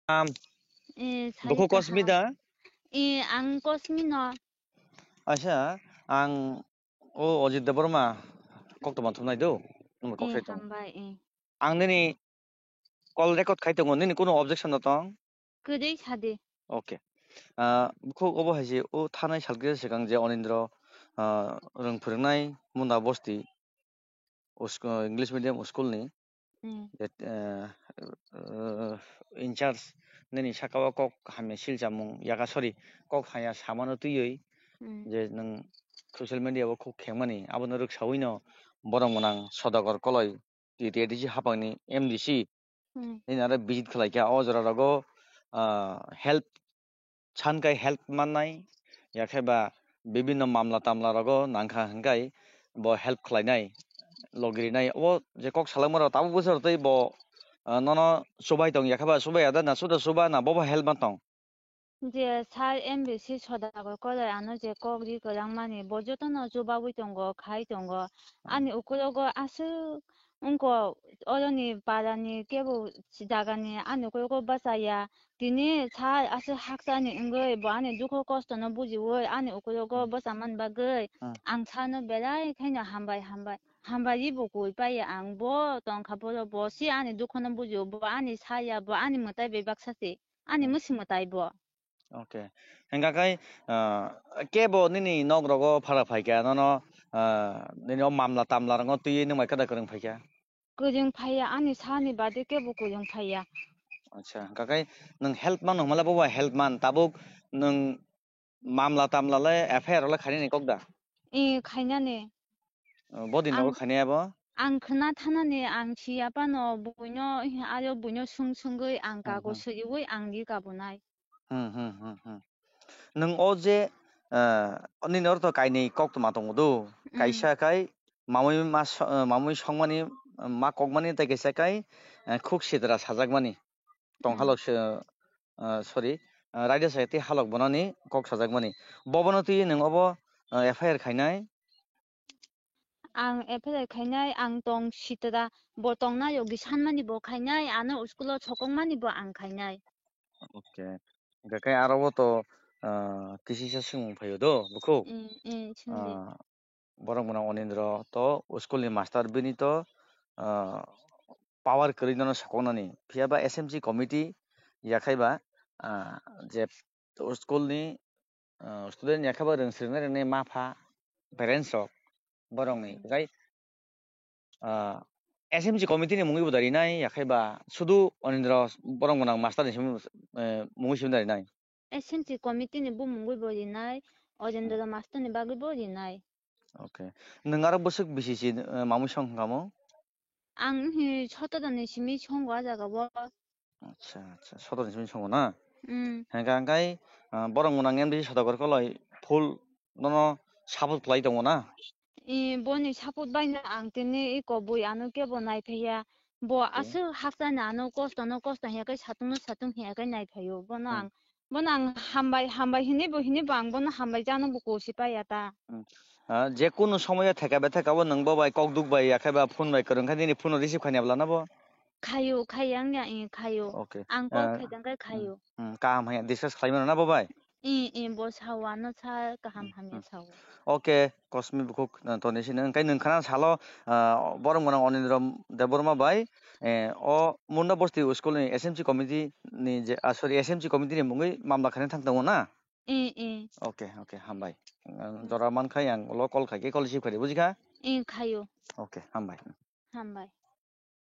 Buku Saya paham. kosmida, Ang kosmino. Asya, ang Ojit Deborma, kok teman teman itu, nomor kok saya tong. Hambai. Ang nini call record kai tong, nini kuno objection na tong. 그들 사대. Okay. Buku obo haji, tanai salkir sekarang je onindro, orang perenai munda bosti, English medium school ni, that in charge, nini sakawa kok hamil jamung, yaga sorry, kok hanya sama no tuyoi. যে नों ससियेल मिडियायाव खुब खेंमानि आबोनो रोखसावैनो बरं गोनां सदागर कलय टिटिएडिसि हाबांनि एमडिसि नि आरो भिजिट खालायखा अजरारागो हेल्प सानकाय हेल्प माननाय याखेबा बिभिन्न मामला तामला रागो नांखा हंगाय ब हेल्प खालायनाय लगिरिनाय ओ जे कक सालामर ताबो बोसोर तै ब नन सुबाय दं याखेबा सुबाय आदा ना सुदा सुबा ना बबा हेल्प मातं 이제 살 MBC 쳐다볼 거를 안 오제 거기 그랑만이 뭐저도 줘봐볼 거 가이던 거 아니 그러고 아스 응거 어른이 바라니 깨고 지다가니 아니 그러고 봐서야 디니 살 아스 학산이 응거 뭐 안에 누구 거스는 보지 월 아니 그러고 봐서만 봐그 안 차는 베라이 그냥 한바이 보고 이빠이 안보 돈 가보러 보시 아니 누구는 보지 뭐 아니 사야 뭐 아니 뭐 따비 박사시 아니 무슨 뭐 따이보 Okay. Hingga kai kebo nini nogrogo phara phaika no nini mamla tamla rango tui ni mai kada karang phaika. 그정 파야 아니 사니 바데 깨보 그정 파야 Acha. Hingga kai nang help man mala bawa help man tabuk nang mamla tamla le affair la khani ni kokda. 이 가냐네 Bodin ro khani abo. 안 그나 타나네 안 치야바노 뭐뇨 아려 뭐뇨 숭숭의 안 가고 스이의 안 리가 보나이 Nang oje nini orto kai ni kok to matong do. Kaisa kai mamui songmani ma kokmani ta kaisa kai khuk sidra sajakmani. Tonghalok sorry raida saiti halok bonani kok sajakmani bobonoti nang obo FIR khainai 안 에페를 가냐이 안동 시드라 뭐 동나 여기 산만이 뭐 가냐이 안을 우스쿨로 저공만이 뭐안 가냐이 okay gakai arobo to kisisa sung phayodo buku 춘디 borong bonang onindro to school ni master bini to power koridono sakonani phiaba SMC committee yakhaiba je school ni student yakhaba rongsirnai rene mafa parents rok borong ni gai SMC committee ni mungi budari nai yakhaiba sudu onindro borong bonang master ni mungi simdari nai SMT 커미티는 뭐 먹을 버리나이 어젠더라 마스터는 bag을 버리나이 okay nangaro busuk bisisi mamusong kamo 앙히 첫다다는 심이 총과자가 뭐 acha acha sodor ni songona 음 hangka kai borong bonang MDC sodogor kolai full nono sabut play dongona 이 뭐니 샤봇 바이나 앙테네 이거 뭐 안을 깨보 나이 페야 뭐 아스 학산 안을 코스트 해가 사tung 해가 나이 페요 뭐낭 한바이 히니 방 뭐나 한바이 자는 거 고시바야다 যে কোনো সময়ে থেকাবে থেকাবো নংবো by cock দুক বাই একেবা phone by করং খানি ফোন রিসিভ খানি আবলা নাবো 가요 이 가요 ওকে 안고 khai 가요 কাম হাই ডিসকাস খাইমা না বাবাই 뭐 사와는 차 가함하며 사오 ওকে কসমি বুক তনিসি নং কাই নংখানা সালো বরং বরং অনিন্দ্র দেববর্মা বাই ও মুন্ডা বস্তি school ni SMC committee ni je sorry SMC committee ni mungui mamla khane thangtango na ওকে ওকে হামবাই জরা মান খাই আং লো কল খাই কে কল রিসিভ খাই বুঝিকা 가요 ওকে হামবাই 한바이